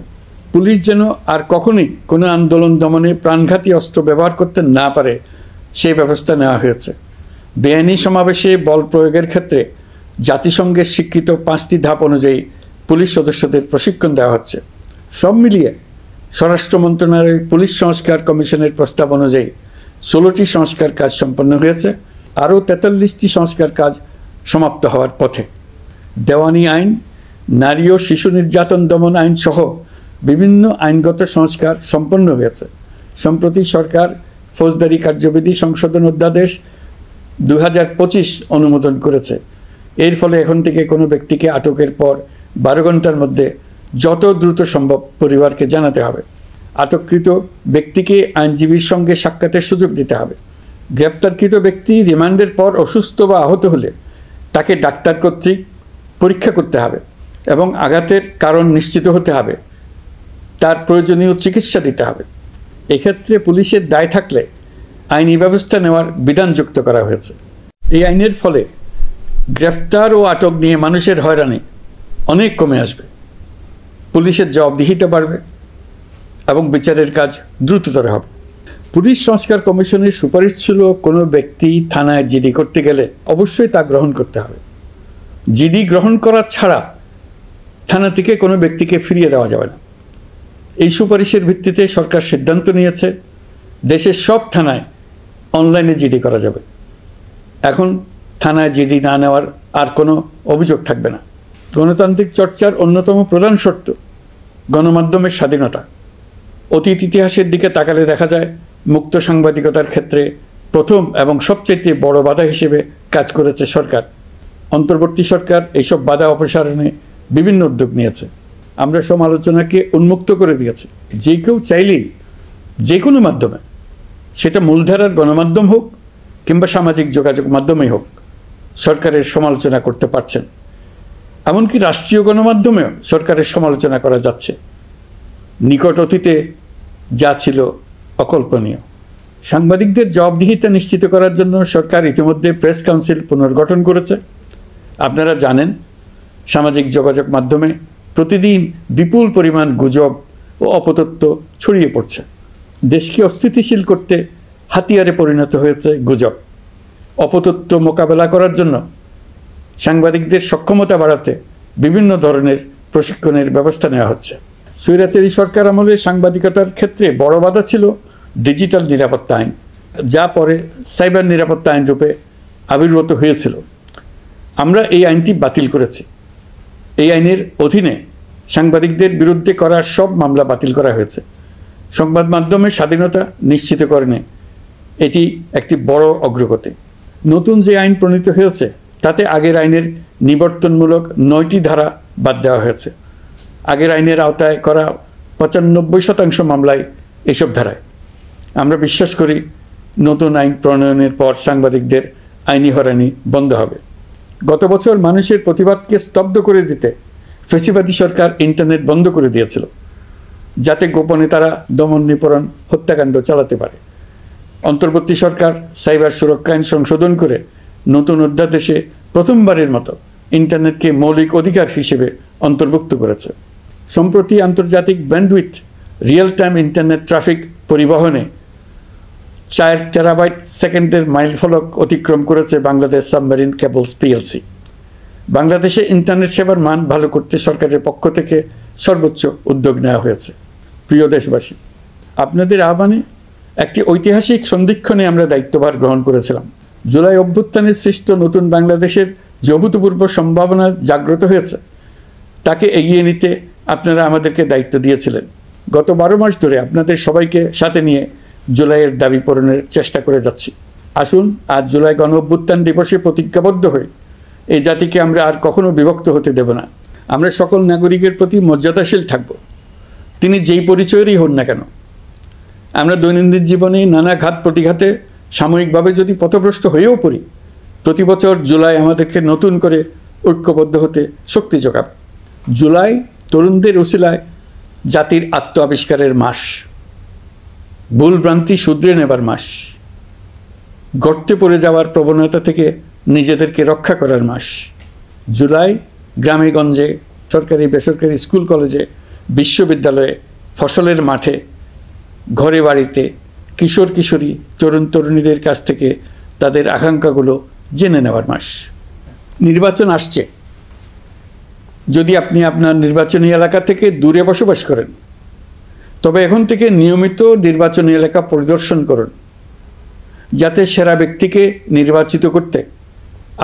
পুলিশ যেন আর কখনোই কোনো আন্দোলন দমনে প্রাণঘাতী অস্ত্র ব্যবহার করতে না পারে সেই ব্যবস্থা নেওয়া হয়েছে। বেআইনি সমাবেশে বল প্রয়োগের ক্ষেত্রে জাতিসংঘের স্বীকৃত 5টি ধাপ অনুযায়ী পুলিশ সদস্যদের প্রশিক্ষণ দেওয়া হচ্ছে। সব মিলিয়ে স্বরাষ্ট্র মন্ত্রণালয়ের পুলিশ সংস্কার কমিশনের প্রস্তাব অনুযায়ী 16টি সংস্কার কাজ সম্পন্ন হয়েছে। আরও 43টি সংস্কার কাজ সমাপ্ত হওয়ার পথে। দেওয়ানি আইন, নারী ও শিশু নির্যাতন দমন আইন সহ বিভিন্ন আইনগত সংস্কার সম্পন্ন হয়েছে। সম্প্রতি সরকার ফৌজদারি কার্যবিধি সংশোধন অধ্যাদেশ 2025 অনুমোদন করেছে। এর ফলে এখন থেকে কোনো ব্যক্তিকে আটকের পর 12 ঘন্টার মধ্যে যত দ্রুত সম্ভব পরিবারকে জানাতে হবে। আটককৃত ব্যক্তিকে আইনজীবীর সঙ্গে সাক্ষাতের সুযোগ দিতে হবে। গ্রেপ্তারকৃত ব্যক্তি রিমান্ডের পর অসুস্থ বা আহত হলে তাকে ডাক্তার কর্তৃক পরীক্ষা করতে হবে এবং আঘাতের কারণ নিশ্চিত হতে হবে। তার প্রয়োজনীয় চিকিৎসা দিতে হবে। এক্ষেত্রে পুলিশের দায় থাকলে আইনি ব্যবস্থা নেওয়ার বিধান যুক্ত করা হয়েছে। এই আইনের ফলে গ্রেফতার ও আটক নিয়ে মানুষের হয়রানি অনেক কমে আসবে, পুলিশের জবাবদিহিতা বাড়বে এবং বিচারের কাজ দ্রুততর হবে। পুলিশ সংস্কার কমিশনের সুপারিশ ছিল কোনো ব্যক্তি থানায় জিডি করতে গেলে অবশ্যই তা গ্রহণ করতে হবে। জিডি গ্রহণ করা ছাড়া থানা থেকে কোনো ব্যক্তিকে ফিরিয়ে দেওয়া যাবে না। এই সুপারিশের ভিত্তিতে সরকার সিদ্ধান্ত নিয়েছে দেশের সব থানায় অনলাইনে জিডি করা যাবে। এখন থানায় জিডি না নেওয়ার আর কোনো অভিযোগ থাকবে না। গণতান্ত্রিক চর্চার অন্যতম প্রধান শর্ত গণমাধ্যমের স্বাধীনতা। অতীত ইতিহাসের দিকে তাকালে দেখা যায় মুক্ত সাংবাদিকতার ক্ষেত্রে প্রথম এবং সবচেয়ে বড় বাধা হিসেবে কাজ করেছে সরকার। অন্তর্বর্তী সরকার এইসব বাধা অপসারণে বিভিন্ন উদ্যোগ নিয়েছে। আমরা সমালোচনাকে উন্মুক্ত করে দিয়েছি। যে কেউ চাইলেই যে কোনো মাধ্যমে, সেটা মূলধারার গণমাধ্যম হোক কিংবা সামাজিক যোগাযোগ মাধ্যমেই হোক, সরকারের সমালোচনা করতে পারছেন। এমনকি রাষ্ট্রীয় গণমাধ্যমেও সরকারের সমালোচনা করা যাচ্ছে। নিকট অতীতে যা ছিল অকল্পনীয়। সাংবাদিকদের জবাবদিহিতা নিশ্চিত করার জন্য সরকার ইতিমধ্যে প্রেস কাউন্সিল পুনর্গঠন করেছে। আপনারা জানেন, সামাজিক যোগাযোগ মাধ্যমে প্রতিদিন বিপুল পরিমাণ গুজব ও অপতথ্য ছড়িয়ে পড়ছে। দেশকে অস্থিতিশীল করতে হাতিয়ারে পরিণত হয়েছে গুজব। অপতথ্য মোকাবেলা করার জন্য সাংবাদিকদের সক্ষমতা বাড়াতে বিভিন্ন ধরনের প্রশিক্ষণের ব্যবস্থা নেওয়া হচ্ছে। স্বৈরাচারী সরকার আমলে সাংবাদিকতার ক্ষেত্রে বড় বাধা ছিল ডিজিটাল নিরাপত্তা আইন, যা পরে সাইবার নিরাপত্তা আইন রূপে আবির্ভূত হয়েছিল। আমরা এই আইনটি বাতিল করেছি। এই আইনের অধীনে সাংবাদিকদের বিরুদ্ধে করা সব মামলা বাতিল করা হয়েছে। সংবাদ মাধ্যমের স্বাধীনতা নিশ্চিতকরণে এটি একটি বড় অগ্রগতি। নতুন যে আইন প্রণীত হয়েছে তাতে আগের আইনের নিবর্তনমূলক 9টি ধারা বাদ দেওয়া হয়েছে। আগের আইনের আওতায় করা 95% মামলায় এসব ধারায়। আমরা বিশ্বাস করি নতুন আইন প্রণয়নের পর সাংবাদিকদের আইনি হয়রানি বন্ধ হবে। গত বছর মানুষের প্রতিবাদকে স্তব্ধ করে দিতে ফ্যাসিবাদী সরকার ইন্টারনেট বন্ধ করে দিয়েছিল, যাতে গোপনে তারা দমন নিপীড়ন হত্যাকাণ্ড চালাতে পারে। অন্তর্বর্তী সরকার সাইবার সুরক্ষা আইন সংশোধন করে নতুন অধ্যাদেশে প্রথমবারের মতো ইন্টারনেটকে মৌলিক অধিকার হিসেবে অন্তর্ভুক্ত করেছে। সম্প্রতি আন্তর্জাতিক bandwidth real time internet traffic পরিবহনে 4 টেরাবাইট সেকেন্ডের মাইলফলক অতিক্রম করেছে বাংলাদেশ সাবমেরিন কেবলস পিএলসি। বাংলাদেশে ইন্টারনেট সেবার মান ভালো করতে সরকারের পক্ষ থেকে সর্বোচ্চ উদ্যোগ নেওয়া হয়েছে। প্রিয় দেশবাসী, আপনাদের আহ্বানে একটি ঐতিহাসিক সন্ধিক্ষণে আমরা দায়িত্বভার গ্রহণ করেছিলাম। জুলাই অভ্যুত্থানে সৃষ্ট নতুন বাংলাদেশের যে অভূতপূর্ব সম্ভাবনা জাগ্রত হয়েছে, তাকে এগিয়ে নিতে আপনারা আমাদেরকে দায়িত্ব দিয়েছিলেন। গত 12 মাস ধরে আপনাদের সবাইকে সাথে নিয়ে জুলাইয়ের দাবি পূরণের চেষ্টা করে যাচ্ছি। আসুন আজ জুলাই গণ অভ্যুত্থান দিবসে প্রতিজ্ঞাবদ্ধ হই এই জাতিকে আমরা আর কখনো বিভক্ত হতে দেব না। আমরা সকল নাগরিকের প্রতি মর্যাদাশীল থাকব, তিনি যেই পরিচয়েরই হন না কেন। আমরা দৈনন্দিন জীবনে নানা ঘাত প্রতিঘাতে সাময়িকভাবে যদি পথভ্রষ্ট হয়েও পড়ি, প্রতি বছর জুলাই আমাদেরকে নতুন করে ঐক্যবদ্ধ হতে শক্তি যোগাবে। জুলাই তরুণদের উসিলায় জাতির আত্ম আবিষ্কারের মাস, ভুলভ্রান্তি শুধরে নেবার মাস, গর্তে পড়ে যাওয়ার প্রবণতা থেকে নিজেদেরকে রক্ষা করার মাস। জুলাই গ্রামে গঞ্জে, সরকারি বেসরকারি স্কুল কলেজে, বিশ্ববিদ্যালয়ে, ফসলের মাঠে, ঘরে বাড়িতে কিশোর কিশোরী, তরুণ তরুণীদের কাছ থেকে তাদের আকাঙ্ক্ষাগুলো জেনে নেওয়ার মাস। নির্বাচন আসছে। যদি আপনি আপনার নির্বাচনী এলাকা থেকে দূরে বসবাস করেন, তবে এখন থেকে নিয়মিত নির্বাচনী এলাকা পরিদর্শন করুন, যাতে সেরা ব্যক্তিকে নির্বাচিত করতে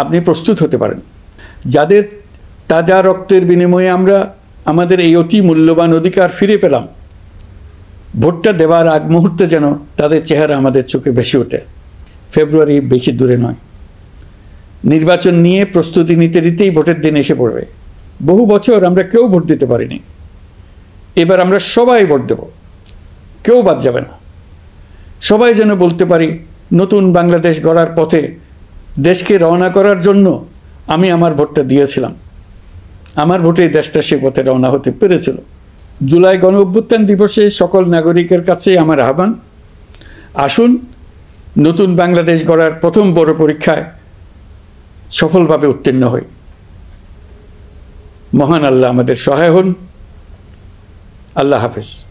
আপনি প্রস্তুত হতে পারেন। যাদের তাজা রক্তের বিনিময়ে আমরা আমাদের এই অতি মূল্যবান অধিকার ফিরে পেলাম, ভোটটা দেওয়ার আগ মুহূর্তে যেন তাদের চেহারা আমাদের চোখে ভেসে ওঠে। ফেব্রুয়ারি বেশি দূরে নয়। নির্বাচন নিয়ে প্রস্তুতি নিতে নিতেই ভোটের দিন এসে পড়বে। বহু বছর আমরা কেউ ভোট দিতে পারিনি। এবার আমরা সবাই ভোট দেব, কেউ বাদ যাবে না। সবাই যেন বলতে পারি, নতুন বাংলাদেশ গড়ার পথে দেশকে রওনা করার জন্য আমি আমার ভোটটা দিয়েছিলাম। আমার ভোটে দেশটা সে পথে রওনা হতে পেরেছিল। জুলাই গণ অভ্যুত্থান দিবসে সকল নাগরিকের কাছে আমার আহ্বান, আসুন নতুন বাংলাদেশ গড়ার প্রথম বড় পরীক্ষায় সফলভাবে উত্তীর্ণ হই। মহান আল্লাহ আমাদের সহায় হন। আল্লাহ হাফেজ।